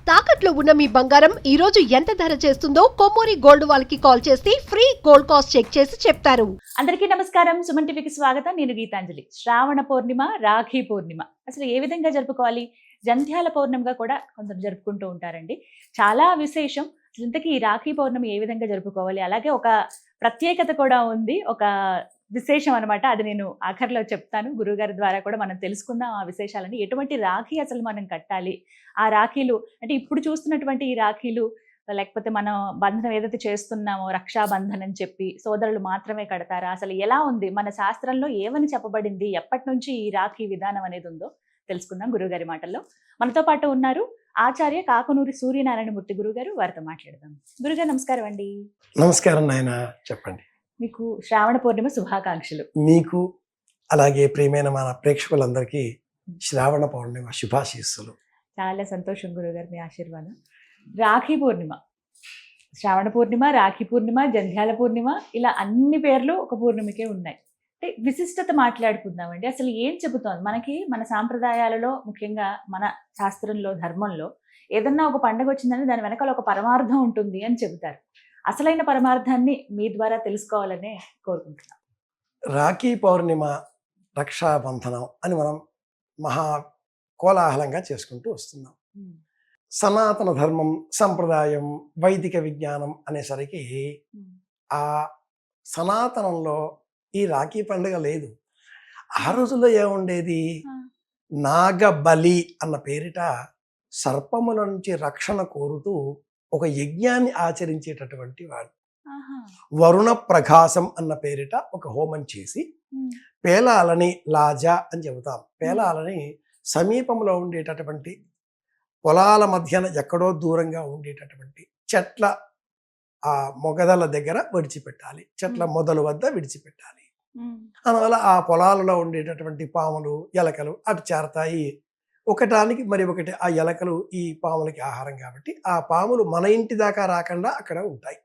తాకట్లో ఉన్న మీ బంగారం ఈ రోజు ఎంత ధర చేస్తుందో కొమ్మూరి గోల్డ్ వాళ్ళకి కాల్ చేసి ఫ్రీ గోల్డ్ కాస్ట్ చెక్ చేసి చెప్తారు. అందరికీ నమస్కారం. సుమన్ టీవీకి స్వాగతం. నేను గీతాంజలి. శ్రావణ పౌర్ణిమ, రాఖీ పౌర్ణిమ అసలు ఏ విధంగా జరుపుకోవాలి? జంధ్యాల పౌర్ణమిగా కూడా కొందరు జరుపుకుంటూ ఉంటారండి. చాలా విశేషం. ఇంతకీ ఈ రాఖీ పౌర్ణమి ఏ విధంగా జరుపుకోవాలి? అలాగే ఒక ప్రత్యేకత కూడా ఉంది, ఒక విశేషం అనమాట. అది నేను ఆఖరిలో చెప్తాను. గురువుగారి ద్వారా కూడా మనం తెలుసుకుందాం ఆ విశేషాలని. ఎటువంటి రాఖీ అసలు మనం కట్టాలి, ఆ రాఖీలు అంటే ఇప్పుడు చూస్తున్నటువంటి ఈ రాఖీలు, లేకపోతే మనం బంధనం ఏదైతే చేస్తున్నామో రక్షాబంధన్ అని చెప్పి సోదరులు మాత్రమే కడతారా? అసలు ఎలా ఉంది? మన శాస్త్రంలో ఏమని చెప్పబడింది? ఎప్పటి నుంచి ఈ రాఖీ విధానం అనేది ఉందో తెలుసుకుందాం గురువుగారి మాటల్లో. మనతో పాటు ఉన్నారు ఆచార్య కాకునూరి సూర్యనారాయణమూర్తి గురుగారు. వారితో మాట్లాడదాం. గురుగారు నమస్కారం అండి. నమస్కారం నాయన, చెప్పండి. మీకు శ్రావణ పౌర్ణిమ శుభాకాంక్షలు. మీకు అలాగే ప్రియమైన మన ప్రేక్షకులందరికీ శ్రావణ పౌర్ణిమ శుభాశీస్సులు. చాలా సంతోషం గురుగారు, మీ ఆశీర్వాదం. రాఖీ పూర్ణిమ, శ్రావణ పూర్ణిమ, రాఖీ పూర్ణిమ, జంధ్యాల పూర్ణిమ, ఇలా అన్ని పేర్లు ఒక పూర్ణిమకే ఉన్నాయి. అంటే విశిష్టత మాట్లాడుకుందామండి. అసలు ఏం చెబుతోంది మనకి? మన సాంప్రదాయాలలో, ముఖ్యంగా మన శాస్త్రంలో, ధర్మంలో ఏదన్నా ఒక పండుగ వచ్చిందని దాని వెనకాల ఒక పరమార్థం ఉంటుంది అని చెబుతారు. అసలైన పరమార్థాన్ని మీ ద్వారా తెలుసుకోవాలనే కోరుకుంటున్నాం. రాఖీ పౌర్ణిమ, రక్షాబంధనం అని మనం మహా కోలాహలంగా చేసుకుంటూ వస్తున్నాం. సనాతన ధర్మం, సంప్రదాయం, వైదిక విజ్ఞానం అనేసరికి ఆ సనాతనంలో ఈ రాఖీ పండుగ లేదు. ఆ రోజుల్లో ఏముండేది? నాగబలి అన్న పేరిట సర్పముల నుంచి రక్షణ కోరుతూ ఒక యజ్ఞాన్ని ఆచరించేటటువంటి వాడు. వరుణ ప్రకాశం అన్న పేరిట ఒక హోమం చేసి పేలాలని, లాజా అని చెబుతాం, పేలాలని సమీపంలో ఉండేటటువంటి పొలాల మధ్యన ఎక్కడో దూరంగా ఉండేటటువంటి చెట్ల ఆ మొగదల దగ్గర విడిచిపెట్టాలి, చెట్ల మొదలు వద్ద విడిచిపెట్టాలి. అందువల్ల ఆ పొలాలలో ఉండేటటువంటి పాములు, ఎలకలు అటు చేరతాయి. ఒకటానికి మరి ఒకటి ఆ ఎలకలు ఈ పాములకి ఆహారం కాబట్టి ఆ పాములు మన ఇంటి దాకా రాకుండా అక్కడ ఉంటాయి.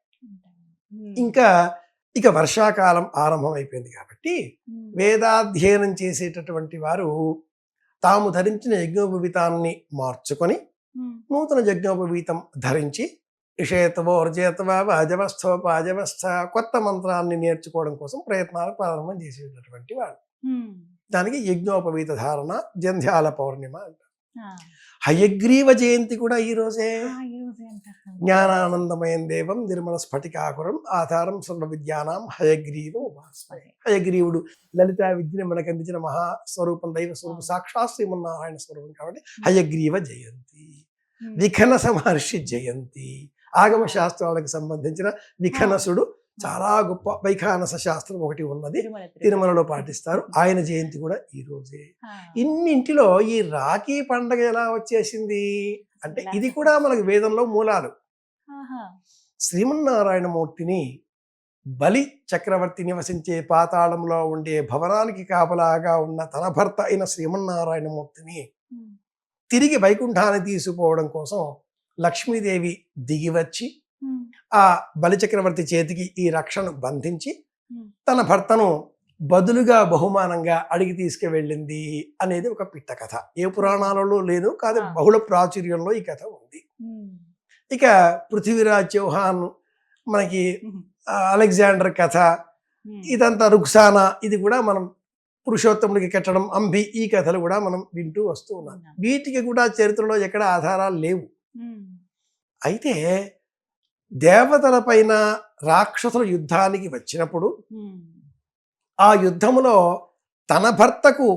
ఇక వర్షాకాలం ఆరంభం అయిపోయింది కాబట్టి వేదాధ్యయనం చేసేటటువంటి వారు తాము ధరించిన యజ్ఞోపవీతాన్ని మార్చుకొని నూతన యజ్ఞోపవీతం ధరించి ఇషేతవో అర్జేతవా అజవస్థో పాజవస్థ కొత్త మంత్రాన్ని నేర్చుకోవడం కోసం ప్రయత్నాలు ప్రారంభం చేసేటటువంటి వాడు. దానికి యజ్ఞోపవీత ధారణ జంధ్యాల పౌర్ణిమ అంటారు. హయగ్రీవ జయంతి కూడా ఈ రోజే. జ్ఞానానందమయం దేవం నిర్మల స్ఫటికాకురం ఆధారం సర్వ విద్యానాం హయగ్రీవం ఉపాస్మహే. హయగ్రీవుడు లలితా విద్యను మనకు అందించిన మహాస్వరూపం, దైవ స్వరూపం, సాక్షాత్ శ్రీమన్నారాయణ స్వరూపం కాబట్టి హయగ్రీవ జయంతి. విఖనస మహర్షి జయంతి, ఆగమ శాస్త్రాలకు సంబంధించిన విఖనసుడు, చాలా గొప్ప వైఖానస శాస్త్రం ఒకటి ఉన్నది, తిరుమలలో పాటిస్తారు. ఆయన జయంతి కూడా ఈ రోజే. ఇన్నింటిలో ఈ రాఖీ పండగ ఎలా వచ్చేసింది అంటే ఇది కూడా మనకు వేదంలో మూలాలు. శ్రీమన్నారాయణమూర్తిని బలి చక్రవర్తి నివసించే పాతాళంలో ఉండే భవనానికి కాపలాగా ఉన్న తన భర్త అయిన శ్రీమన్నారాయణమూర్తిని తిరిగి వైకుంఠాన్ని తీసుకుపోవడం కోసం లక్ష్మీదేవి దిగివచ్చి ఆ బలిచక్రవర్తి చేతికి ఈ రక్షను బంధించి తన భర్తను బదులుగా బహుమానంగా అడిగి తీసుకువెళ్ళింది అనేది ఒక పిట్ట కథ. ఏ పురాణాలలో లేదు, కాదు బహుళ ప్రాచుర్యంలో ఈ కథ ఉంది. ఇక పృథ్వీరాజ్ చౌహాన్, మనకి అలెగ్జాండర్ కథ, ఇదంతా రుక్సానా, ఇది కూడా మనం పురుషోత్తముడికి కట్టడం, అంబి, ఈ కథలు కూడా మనం వింటూ వస్తూ ఉన్నాం. వీటికి కూడా చరిత్రలో ఎక్కడ ఆధారాలు లేవు. అయితే దేవతల పైన రాక్షసుల యుద్ధానికి వచ్చినప్పుడు ఆ యుద్ధములో తన భర్తకు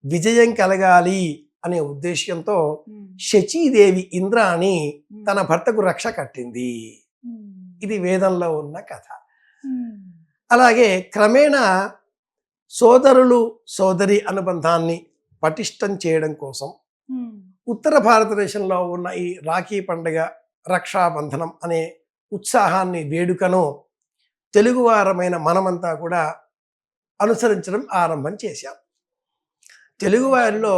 విజయం కలగాలి అనే ఉద్దేశ్యంతో శచీదేవి ఇంద్రాణి తన భర్తకు రక్ష కట్టింది. ఇది వేదంలో ఉన్న కథ. అలాగే క్రమేణా సోదరులు సోదరి అనుబంధాన్ని పటిష్టం చేయడం కోసం ఉత్తర భారతదేశంలో ఉన్న ఈ రాఖీ పండుగ, రక్షాబంధనం అనే ఉత్సాహాన్ని, వేడుకను తెలుగువారమైన మనమంతా కూడా అనుసరించడం ఆరంభం చేశాం. తెలుగువారిలో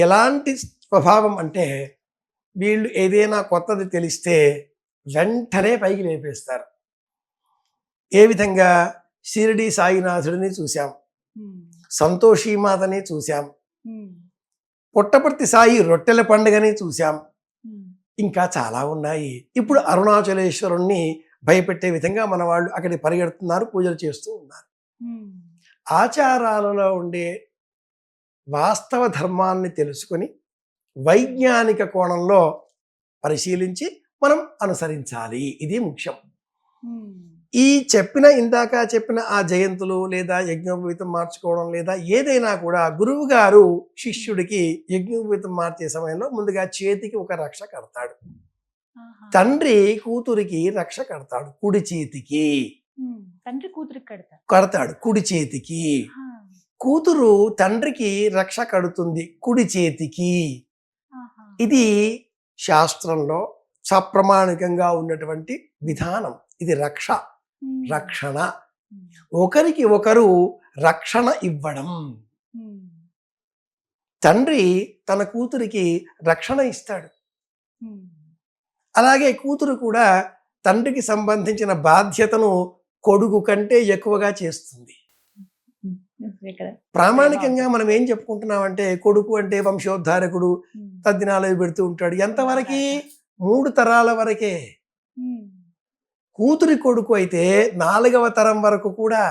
ఎలాంటి స్వభావం అంటే వీళ్ళు ఏదైనా కొత్తది తెలిస్తే వెంటనే పైకి లేపేస్తారు. ఏ విధంగా? షిరిడి సాయినాథుడిని చూశాం, సంతోషీమాతని చూశాం, పుట్టపర్తి సాయి రొట్టెల పండుగని చూశాం, ఇంకా చాలా ఉన్నాయి. ఇప్పుడు అరుణాచలేశ్వరుణ్ణి భయపెట్టే విధంగా మన వాళ్ళు అక్కడికి పరిగెడుతున్నారు, పూజలు చేస్తూ ఉన్నారు. ఆచారాలలో ఉండే వాస్తవ ధర్మాన్ని తెలుసుకొని వైజ్ఞానిక కోణంలో పరిశీలించి మనం అనుసరించాలి. ఇది ముఖ్యం. ఈ ఇందాక చెప్పిన ఆ జయంతులు లేదా యజ్ఞోపవీతం మార్చుకోవడం లేదా ఏదైనా కూడా గురువు గారు శిష్యుడికి యజ్ఞోపవీతం మార్చే సమయంలో ముందుగా చేతికి ఒక రక్ష కడతాడు. తండ్రి కూతురికి రక్ష కడతాడు కుడి చేతికి. తండ్రి కూతురికి కడతాడు కుడి చేతికి. కూతురు తండ్రికి రక్ష కడుతుంది కుడి చేతికి. ఇది శాస్త్రంలో సప్రమాణికంగా ఉన్నటువంటి విధానం. ఇది రక్షణ. ఒకరికి ఒకరు రక్షణ ఇవ్వడం. తండ్రి తన కూతురికి రక్షణ ఇస్తాడు. అలాగే కూతురు కూడా తండ్రికి సంబంధించిన బాధ్యతను కొడుకు కంటే ఎక్కువగా చేస్తుంది. ప్రామాణికంగా మనం ఏం చెప్పుకుంటున్నామంటే కొడుకు అంటే వంశోద్ధారకుడు, తద్దినాలు పెడుతూ ఉంటాడు. ఎంతవరకు? 3 తరాల వరకే. కూతురి కొడుకు అయితే 4వ తరం వరకు కూడా.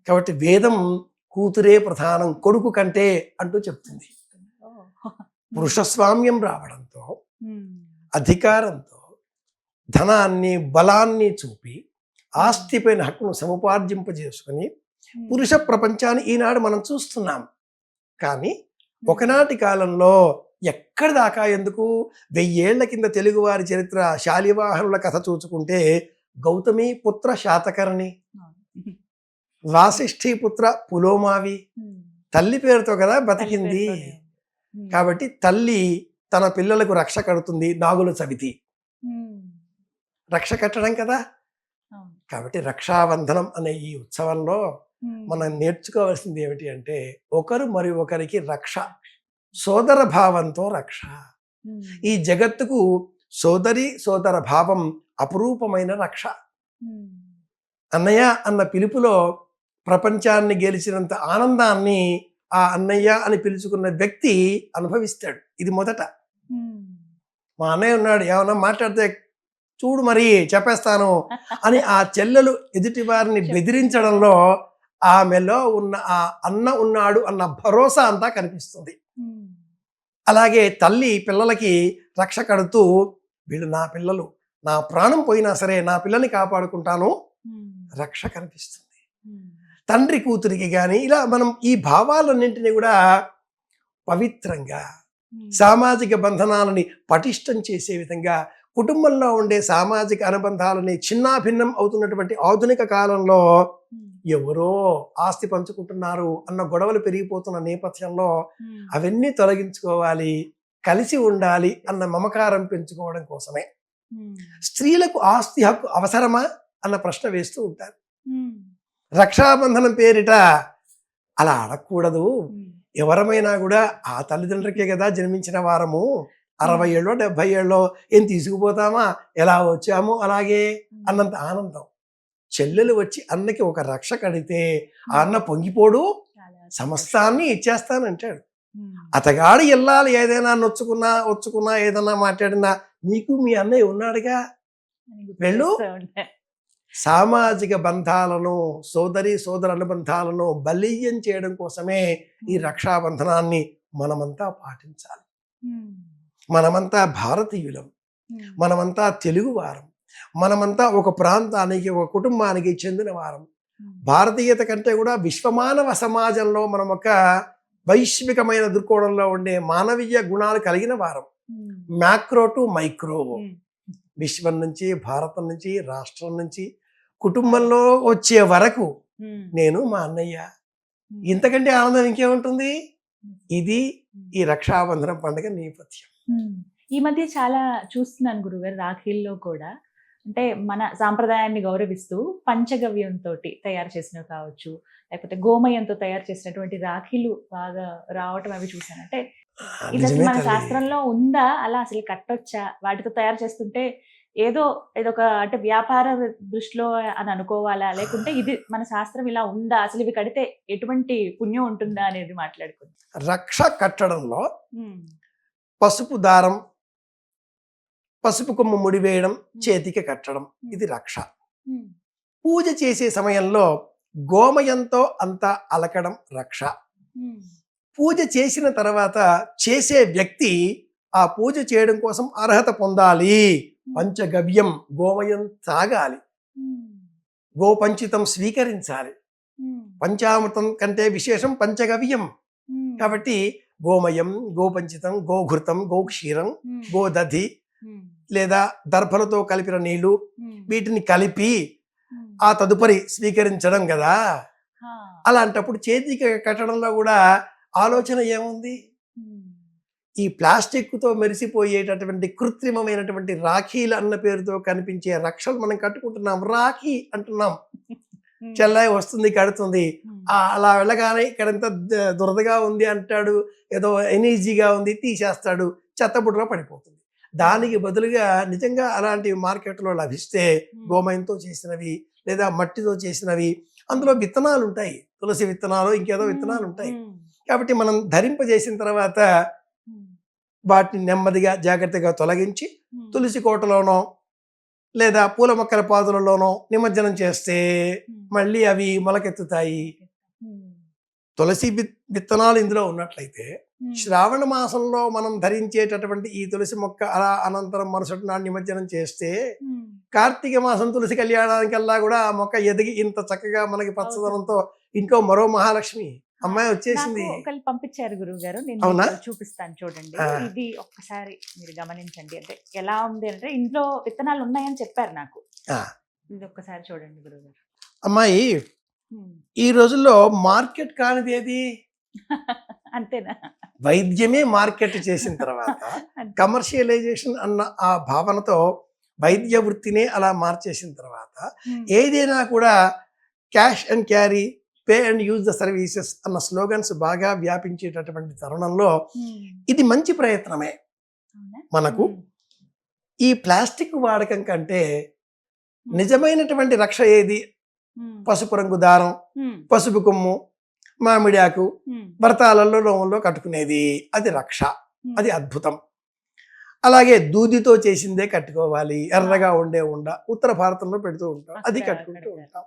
కాబట్టి వేదం కూతురే ప్రధానం కొడుకు కంటే అంటూ చెప్తుంది. పురుషస్వామ్యం రావడంతో, అధికారంతో, ధనాన్ని బలాన్ని చూపి ఆస్తిపైన హక్కును సముపార్జింపజేసుకుని పురుష ప్రపంచాన్ని ఈనాడు మనం చూస్తున్నాం. కానీ ఒకనాటి కాలంలో ఎక్కడి దాకా ఎందుకు 1000 ఏళ్ల కింద తెలుగువారి చరిత్ర శాలివాహనుల కథ చూసుకుంటే గౌతమి పుత్ర శాతకర్ణి, వాసిష్ఠి పుత్ర పులోమావి తల్లి పేరుతో కదా బతికింది. కాబట్టి తల్లి తన పిల్లలకు రక్ష కడుతుంది. నాగుల చవితి రక్ష కట్టడం కదా. కాబట్టి రక్షాబంధనం అనే ఈ ఉత్సవంలో మనం నేర్చుకోవాల్సింది ఏమిటి అంటే ఒకరు మరి ఒకరికి రక్ష, సోదర భావంతో రక్ష. ఈ జగత్తుకు సోదర భావం అపురూపమైన రక్ష. అన్నయ్య అన్న పిలుపులో ప్రపంచాన్ని గెలిచినంత ఆనందాన్ని ఆ అన్నయ్య అని పిలుచుకున్న వ్యక్తి అనుభవిస్తాడు. ఇది మొదట. మా అన్నయ్య ఉన్నాడు, ఏమన్నా మాట్లాడితే చూడు మరి చెప్పేస్తాను అని ఆ చెల్లెలు ఎదుటి వారిని బెదిరించడంలో ఆమెలో ఉన్న ఆ అన్న ఉన్నాడు అన్న భరోసా అంతా కనిపిస్తుంది. అలాగే తల్లి పిల్లలకి రక్ష కడుతూ వీళ్ళు నా పిల్లలు, నా ప్రాణం పోయినా సరే నా పిల్లని కాపాడుకుంటాను, రక్ష కనిపిస్తుంది. తండ్రి కూతురికి కానీ ఇలా మనం ఈ భావాలన్నింటినీ కూడా పవిత్రంగా సామాజిక బంధనాలని పటిష్టం చేసే విధంగా కుటుంబంలో ఉండే సామాజిక అనుబంధాలని చిన్నాభిన్నం అవుతున్నటువంటి ఆధునిక కాలంలో ఎవరో ఆస్తి పంచుకుంటున్నారు అన్న గొడవలు పెరిగిపోతున్న నేపథ్యంలో అవన్నీ తొలగించుకోవాలి, కలిసి ఉండాలి అన్న మమకారం పెంచుకోవడం కోసమే స్త్రీలకు ఆస్తి హక్కు అవసరమా అన్న ప్రశ్న వేస్తూ ఉంటారు. రక్షాబంధనం పేరిట అలా అడగకూడదు. ఎవరమైనా కూడా ఆ తల్లిదండ్రులకే కదా జన్మించిన వారము. 60 ఏళ్ళో 70 ఏళ్ళో ఏం తీసుకుపోతామా, ఎలా వచ్చాము అలాగే అన్నంత ఆనందం. చెల్లెలు వచ్చి అన్నకి ఒక రక్ష కడితే ఆ అన్న పొంగిపోడు, సమస్తాన్ని ఇచ్చేస్తానంటాడు. అతగాడు ఇల్లాలి ఏదైనా వచ్చుకున్నా ఏదైనా మాట్లాడినా నీకు మీ అన్నయ్య ఉన్నాడుగా వెళ్ళు. సామాజిక బంధాలను, సోదర అనుబంధాలను బలీయం చేయడం కోసమే ఈ రక్షాబంధనాన్ని మనమంతా పాటించాలి. మనమంతా భారతీయులం, మనమంతా తెలుగువారం, మనమంతా ఒక ప్రాంతానికి ఒక కుటుంబానికి చెందిన వారం. భారతీయత కంటే కూడా విశ్వమానవ సమాజంలో మనం ఒక వైశ్వికమైన దృక్కోణంలో ఉండే మానవీయ గుణాలు కలిగిన వారం. మ్యాక్రో టు మైక్రో, విశ్వం నుంచి, భారతం నుంచి, రాష్ట్రం నుంచి, కుటుంబంలో వచ్చే వరకు నేను మా అన్నయ్య. ఇంతకంటే ఆనందం ఇంకేముంటుంది? ఇది ఈ రక్షాబంధనం పండుగ నేపథ్యం. ఈ మధ్య చాలా చూస్తున్నాను గురుగారు, రాఖీల్లో కూడా అంటే మన సాంప్రదాయాన్ని గౌరవిస్తూ పంచగవ్యంతో తయారు చేసినవి కావచ్చు, లేకపోతే గోమయంతో తయారు చేసినటువంటి రాఖీలు బాగా రావటం అవి చూసాను. అంటే ఇది అసలు మన శాస్త్రంలో ఉందా? అలా అసలు కట్టొచ్చా? వాటితో తయారు చేస్తుంటే ఏదొక అంటే వ్యాపార దృష్టిలో అని అనుకోవాలా, లేకుంటే ఇది మన శాస్త్రం ఇలా ఉందా, అసలు ఇవి కడితే ఎటువంటి పుణ్యం ఉంటుందా అనేది మాట్లాడుకుందాం. రక్ష కట్టడంలో పసుపు దారం పసుపు కొమ్ము ముడివేయడం, చేతికి కట్టడం, ఇది రక్ష. పూజ చేసే సమయంలో గోమయంతో అంతా అలకడం రక్ష. పూజ చేసిన తర్వాత చేసే వ్యక్తి ఆ పూజ చేయడం కోసం అర్హత పొందాలి. పంచగవ్యం గోమయం తాగాలి, గోపంచితం స్వీకరించాలి. పంచామృతం కంటే విశేషం పంచగవ్యం. కాబట్టి గోమయం, గోపంచితం, గోఘృతం, గోక్షీరం, గోదధి లేదా దర్భలతో కలిపిన నీళ్లు, వీటిని కలిపి ఆ తదుపరి స్వీకరించడం కదా. అలాంటప్పుడు చేతికి కట్టడంలో కూడా ఆలోచన ఏముంది? ఈ ప్లాస్టిక్తో మెరిసిపోయేటటువంటి కృత్రిమమైనటువంటి రాఖీలు అన్న పేరుతో కనిపించే రక్షలు మనం కట్టుకుంటున్నాం. రాఖీ అంటున్నాం. చెల్లాయి వస్తుంది, కడుతుంది. అలా వెళ్ళగానే ఇక్కడ ఎంత దురదగా ఉంది అంటాడు, ఏదో ఎనీజీగా ఉంది తీసేస్తాడు, చెత్తబుడ్డలో పడిపోతుంది. దానికి బదులుగా నిజంగా అలాంటి మార్కెట్లో లభిస్తే గోమయంతో చేసినవి లేదా మట్టితో చేసినవి, అందులో విత్తనాలు ఉంటాయి, తులసి విత్తనాలు, ఇంకేదో విత్తనాలు ఉంటాయి. కాబట్టి మనం ధరింపజేసిన తర్వాత వాటిని నెమ్మదిగా జాగ్రత్తగా తొలగించి తులసి కోటలోనో లేదా పూల మొక్కల పాదులలోనో నిమజ్జనం చేస్తే మళ్ళీ అవి మొలకెత్తుతాయి. తులసి విత్తనాలు ఇందులో ఉన్నట్లయితే శ్రావణ మాసంలో మనం ధరించేటటువంటి ఈ తులసి మొక్క అలా అనంతరం మరుసటి నాడు నిమజ్జనం చేస్తే కార్తీక మాసం తులసి కళ్యాణానికల్లా కూడా ఆ మొక్క ఎదిగి ఇంత చక్కగా మనకి పచ్చదనంతో ఇంకో మరో మహాలక్ష్మి అమ్మాయి వచ్చేసింది. ఒకళ్ళు పంపించారు గురువు గారు, నేను అవునా? చూపిస్తాను చూడండి. ఇది ఒక్కసారి మీరు గమనించండి. అంటే ఎలా ఉంది అంటే ఇంట్లో విత్తనాలు ఉన్నాయని చెప్పారు నాకు. ఇది ఒక్కసారి చూడండి గురువు గారు. అమ్మాయి, ఈ రోజుల్లో మార్కెట్ కానిది ఏది? అంతేనా? వైద్యమే మార్కెట్ చేసిన తర్వాత కమర్షియలైజేషన్ అన్న ఆ భావనతో వైద్య వృత్తినే అలా మార్చేసిన తర్వాత ఏదైనా కూడా cash and carry, pay and use the services అన్న స్లోగన్స్ బాగా వ్యాపించేటటువంటి తరుణంలో ఇది మంచి ప్రయత్నమే. మనకు ఈ ప్లాస్టిక్ వాడకం కంటే నిజమైనటువంటి రక్ష ఏది? పసుపు రంగు దారం, పసుపు కొమ్ము, మామిడాకు, వ్రతాలలో లోములో కట్టుకునేది, అది రక్ష, అది అద్భుతం. అలాగే దూదితో చేసిందే కట్టుకోవాలి, ఎర్రగా ఉండే ఉండ ఉత్తర భారతంలో పెడుతూ ఉంటాం, అది కట్టుకుంటూ ఉంటాం.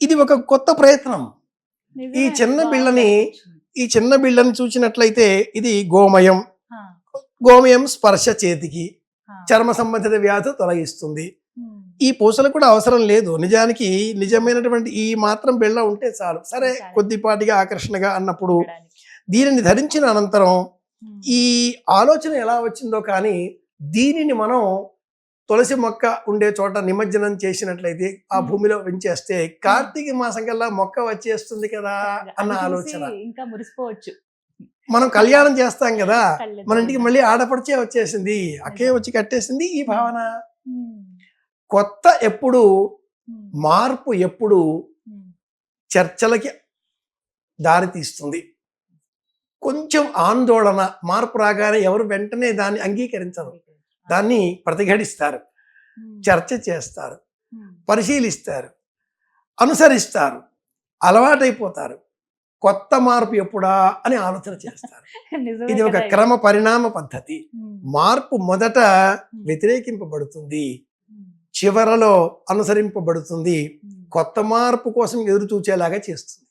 ఇది ఒక కొత్త ప్రయత్నం. ఈ చిన్న బిళ్ళని చూసినట్లయితే ఇది గోమయం. గోమయం స్పర్శ చేతికి చర్మ సంబంధిత వ్యాధి తొలగిస్తుంది. ఈ పూసలు కూడా అవసరం లేదు. నిజానికి నిజమైనటువంటి ఈ మాత్రం బిళ్ళ ఉంటే చాలు. సరే, కొద్దిపాటిగా ఆకర్షణగా అన్నప్పుడు దీనిని ధరించిన అనంతరం ఈ ఆలోచన ఎలా వచ్చిందో కానీ దీనిని మనం తులసి మొక్క ఉండే చోట నిమజ్జనం చేసినట్లయితే ఆ భూమిలో పెంచేస్తే కార్తీక మాసం కల్లా మొక్క వచ్చేస్తుంది కదా అన్న ఆలోచన. ఇంకా మురిసిపోవచ్చు. మనం కళ్యాణం చేస్తాం కదా, మన ఇంటికి మళ్ళీ ఆడపడిచే వచ్చేసింది, అక్కే వచ్చి కట్టేసింది, ఈ భావన. కొత్త ఎప్పుడు, మార్పు ఎప్పుడు చర్చలకి దారి తీస్తుంది. కొంచెం ఆందోళన, మార్పు రాగానే ఎవరు వెంటనే దాన్ని అంగీకరించరు, దాన్ని ప్రతిఘటిస్తారు, చర్చ చేస్తారు, పరిశీలిస్తారు, అనుసరిస్తారు, అలవాటైపోతారు. కొత్త మార్పు ఎప్పుడా అని ఆలోచన చేస్తారు. ఇది ఒక క్రమ పరిణామ పద్ధతి. మార్పు మొదట వ్యతిరేకింపబడుతుంది, చివరలో అనుసరింపబడుతుంది, కొత్త మార్పు కోసం ఎదురు చూచేలాగా చేస్తుంది.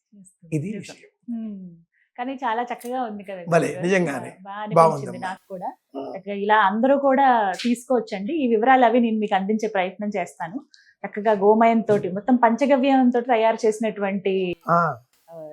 ఇది విషయం. కానీ చాలా చక్కగా ఉంది కదా. భలే, నిజంగానే బాగుంది. నాకు కూడా ఇలా అందరూ కూడా తీసుకోవచ్చండి. ఈ వివరాలు అవి నేను మీకు అందించే ప్రయత్నం చేస్తాను. చక్కగా గోమయంతో మొత్తం పంచగవ్యంతో తయారు చేసినటువంటి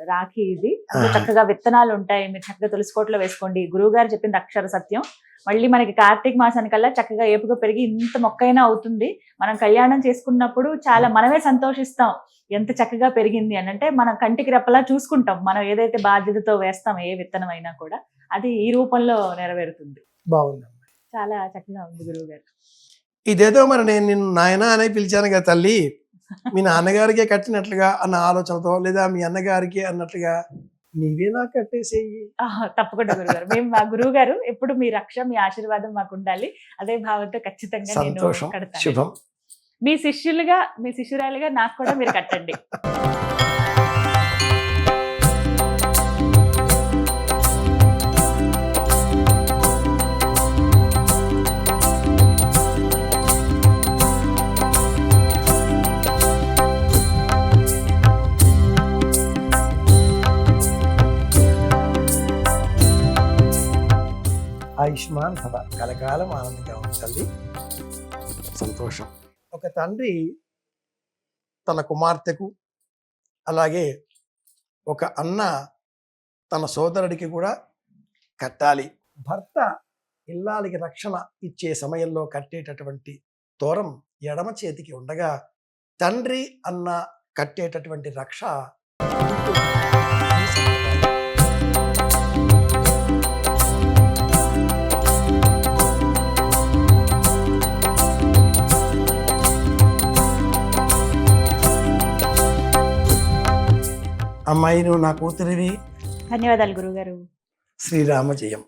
రాఖీ ఇది. చక్కగా విత్తనాలు ఉంటాయి, మీరు చక్కగా తులసికోటలో వేసుకోండి. గురువు గారు చెప్పింది అక్షర సత్యం. మళ్ళీ మనకి కార్తీక మాసానికల్లా చక్కగా ఏపుగా పెరిగి ఇంత మొక్కైనా అవుతుంది. మనం కళ్యాణం చేసుకున్నప్పుడు చాలా మనమే సంతోషిస్తాం, ఎంత చక్కగా పెరిగింది అని. అంటే మనం కంటికి రెప్పలా చూసుకుంటాం. మనం ఏదైతే బాధ్యతతో వేస్తాం ఏ విత్తనం అయినా కూడా అది ఈ రూపంలో నెరవేరుతుంది. బాగుంది, చాలా చక్కగా ఉంది గురువు గారు. ఇదేదో మరి నేను నిన్ను నాయన అనే పిలిచాను కదా తల్లి, మీ నాన్నగారికే కట్టినట్లుగా అన్న ఆలోచనతో, లేదా మీ అన్నగారికి అన్నట్లుగా నీవే నాకు కట్టేసేయి. తప్పకుండా గురుగారు. మేము మా గురువు గారు ఎప్పుడు మీ రక్ష, మీ ఆశీర్వాదం మాకు ఉండాలి. అదే భావంతో ఖచ్చితంగా నేను కడతాను. శుభం. మీ శిష్యురాలుగా నాకు కూడా మీరు కట్టండి. ఆయుష్మాన్ భవ, కలకాలం ఆనందంగా ఉంది తల్లి. సంతోషం. ఒక తండ్రి తన కుమార్తెకు, అలాగే ఒక అన్న తన సోదరుడికి కూడా కట్టాలి. భర్త ఇల్లాలికి రక్షణ ఇచ్చే సమయంలో కట్టేటటువంటి తోరం ఎడమ చేతికి ఉండగా, తండ్రి అన్న కట్టేటటువంటి రక్ష అమ్మాయి నువ్వు నా కూతురివి. ధన్యవాదాలు గురుగారు. శ్రీరామ జయం.